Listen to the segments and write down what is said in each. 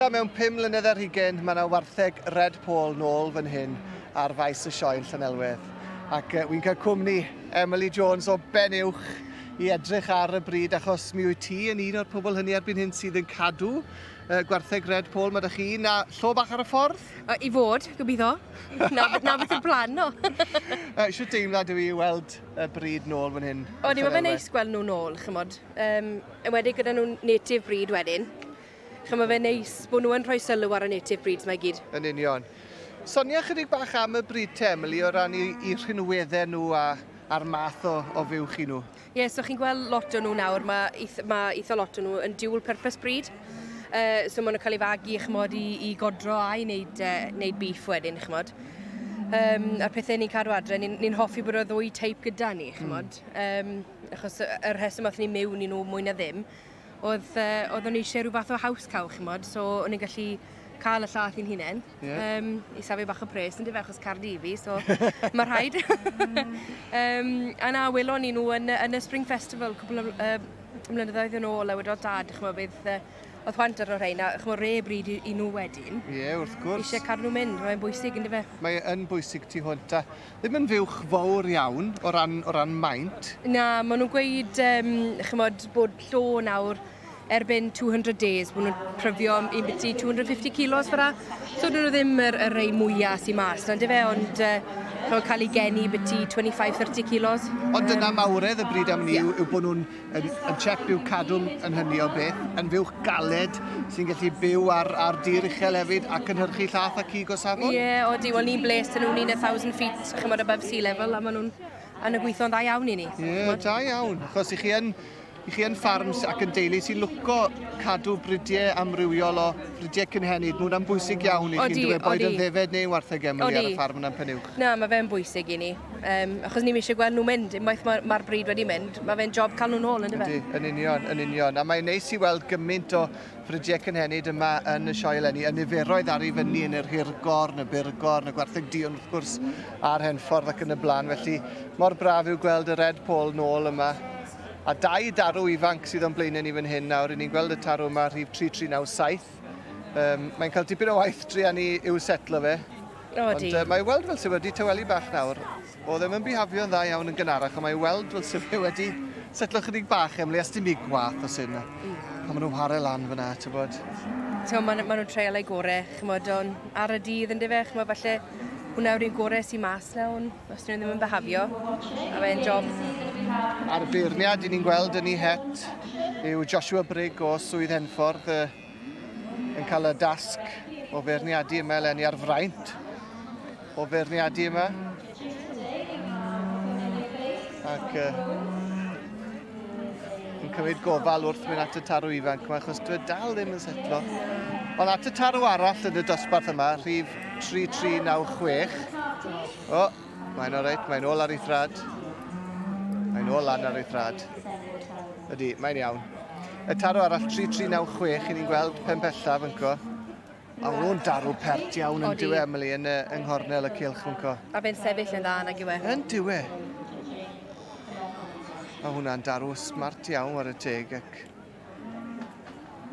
Mewn 5 mlynedd ar hugain, mae yna wartheg Red Pol nôl fan hyn ar faes y sioe yn Llanelwedd. Ac wy'n cael cwmni Emily Jones o ben uwch i edrych ar y bryd, achos mi wyt ti yn un o'r pobl hynny erbyn hyn sydd yn cadw gwartheg Red Pol. Mae 'da chi na llo bach ar y ffordd? I fod, gobeithio. Na beth y plan, no. Isio deimlad yw i weld y bryd nôl fan hyn? Mae fe'n neis gweld nhw nôl, chymod. Enwedig gyda nhw'n native breed wedyn. Mae fe'n neis bod nhw yn rhoi sylw ar y native breeds mae gyd. Yn union. Sonia chydig bach am y bryd te, Emily, o ran i rhinweddau nhw a'r math o fywch i nhw. Ie, so chi'n gweld lot o nhw nawr, mae eitha lot o nhw yn dual purpose breed. So maen nhw'n cael ei fagu, chymod, i godro a i wneud beef wedyn, chymod. A'r pethau ni'n cadw adre, ni'n hoffi bod y ddwy teip gyda ni, chymod. Achos yr rheswm oedd ni mewn i nhw mwy na ddim, oedd o'n eisiau rhyw fath o house cow, chymod, so o'n i'n gallu cael y llaeth i'n hunain. I safio bach o pres yn dyfa achos cardi fi, so mae rhaid. A na, welon ni nhw yn y Spring Festival, cwbl o mlynyddoedd yn ôl, a wedodd dad, chymod, oedd hwant ar o'r rhain, a chymod, re bryd i nhw wedyn. Ie, wrth gwrs. Eisiau cadw nhw mynd, mae'n bwysig yn dyfa. Mae'n bwysig tu hwnt, a ddim yn fywch fawr iawn o ran maint. Na, maen nhw'n gweud, chymod, bod llo nawr erbyn 200 days, bod nhw'n pryfio i biti 250 kilos fyra. So dyn nhw ddim yr rei mwyaf sy'n mas, na dyfe, ond nhw'n cael ei geni biti 25-30 kilos. Ond dyna mawredd y bryd am ni yw bod nhw'n chep i'w cadw yn hynny o beth, yn fywch galed sy'n gallu byw ar dir uchel hefyd ac yn hyrchu llath ac i gosafon? Ie, odi, wel ni'n bles yn nhw'n 1,000 feet, chymod, above sea level, a maen nhw'n yn y gweithio'n dda iawn i ni. Ie, da iawn, achos i chi yn ffarm ac yn deulu sy'n lwco cadw brydiau amrywiol o brydiau cynhenid. Mae hwnna'n bwysig iawn i chi'n dweud boed yn ddefed neu wartheg Emily ar y ffarm yna'n Penuwch. Na, mae fe'n bwysig i ni. Achos ni'n eisiau gweld nhw mynd, unwaith mae'r bryd wedi mynd, mae fe'n job cael nhw'n ôl, yn dyfe? Yn union. A mae'n neis i weld gymaint o brydiau cynhenid yma yn y sioe eleni, y niferoedd ar ei fyny yn yr Hirgor, y Byrgor, y Gwartheg Dion, wrth gwrs, a'r Henffordd ac yn y blaen. Felly, mor braf yw gweld y Red Pol nôl yma. A 2 darw ifanc sydd o'n blaenau ni fan hyn nawr. Ni'n gweld y tarw yma rhif 3397. Mae'n cael tipyn o waith druan ni i'w setlo fe. Ond mae'n weld fel sydd wedi tywelu bach nawr. O ddim yn bihafio'n dda iawn yn gynharach, ond mae'n weld fel sydd wedi setlo chydig bach, Emily, as dim i gwath o sy'n. A maen nhw'n hare lan fyna, ti'n bod? Maen nhw'n treol ei gorau, chymod, ar y dydd yn dyfe, chymod, falle hwnna yw'r un gorau sy'n mas na, os dyn nhw ddim yn behafio. A fe'n job. A'r beirniad ni'n gweld yn ei het yw Joshua Brigg o Swydd Henffordd yn cael y dasg o feirniadu yma eleni ar fraint o feirniadu yma. Ac yn cymryd gofal wrth mynd at y tarw ifanc yma, achos dwi dal ddim yn setlo. Ond at y tarw arall yn y dosbarth yma, rhif 3396. O, mae'n oreit, mae'n ôl ar ei thrad. Mae'n ôl lan ar ei thrad. Ydy, mae'n iawn. Y tarw arall 3396, i ni'n gweld pen pellaf yn co. A hwnnw'n darw pert iawn yn diwe, Emily, yn nghornel y cilch yn co. A fe'n sefyll yn dda nag yw e. Yn diwe. A hwnna'n darw smart iawn ar y teg.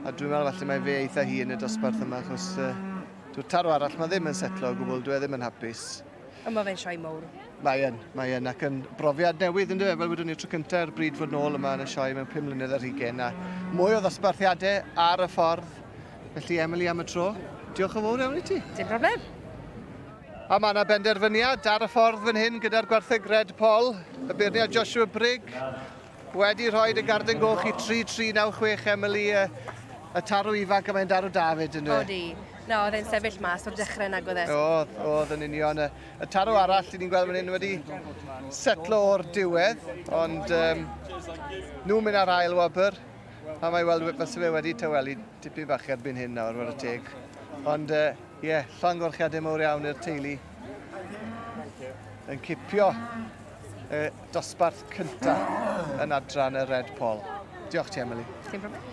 A dwi'n meddwl falle mae fe eitha hi yn y dosbarth yma, achos dwi'n tarw arall mae ddim yn setlo o gwbl, dwi ddim yn hapus. Ond mae fe'n sioe mowr. Mae yn, ac yn brofiad newydd yn dweud, fel wedyn ni tro cyntaf yr bryd fod nôl yma yn y sioe mewn 5 mlynedd ar hugain. A mwy o ddosbarthiadau ar y ffordd. Felly, Emily, am y tro. Diolch yn fawr iawn i ti. Dim problem. A mae yna benderfyniad ar y ffordd fan hyn gyda'r gwartheg Red Pol, y beirniad Joshua Brigg, wedi rhoi y garden goch i 3396, Emily, y tarw ifanc a mae'n darw David yn dweud. Odi. No, oedd e'n sefyll mas o'r dechrau nag oedd e. Oedd yn union. Y tarw arall, ni'n gweld fan hyn wedi setlo o'r diwedd, ond nhw'n mynd ar ail wobr, a mae weld fel sydd fe wedi tywelu tipyn bach erbyn hyn nawr o'r teg. Ond llongorchiadau mawr iawn i'r teulu yn cipio dosbarth cyntaf yn adran y Red Pol. Diolch ti, Emily. Dim problem.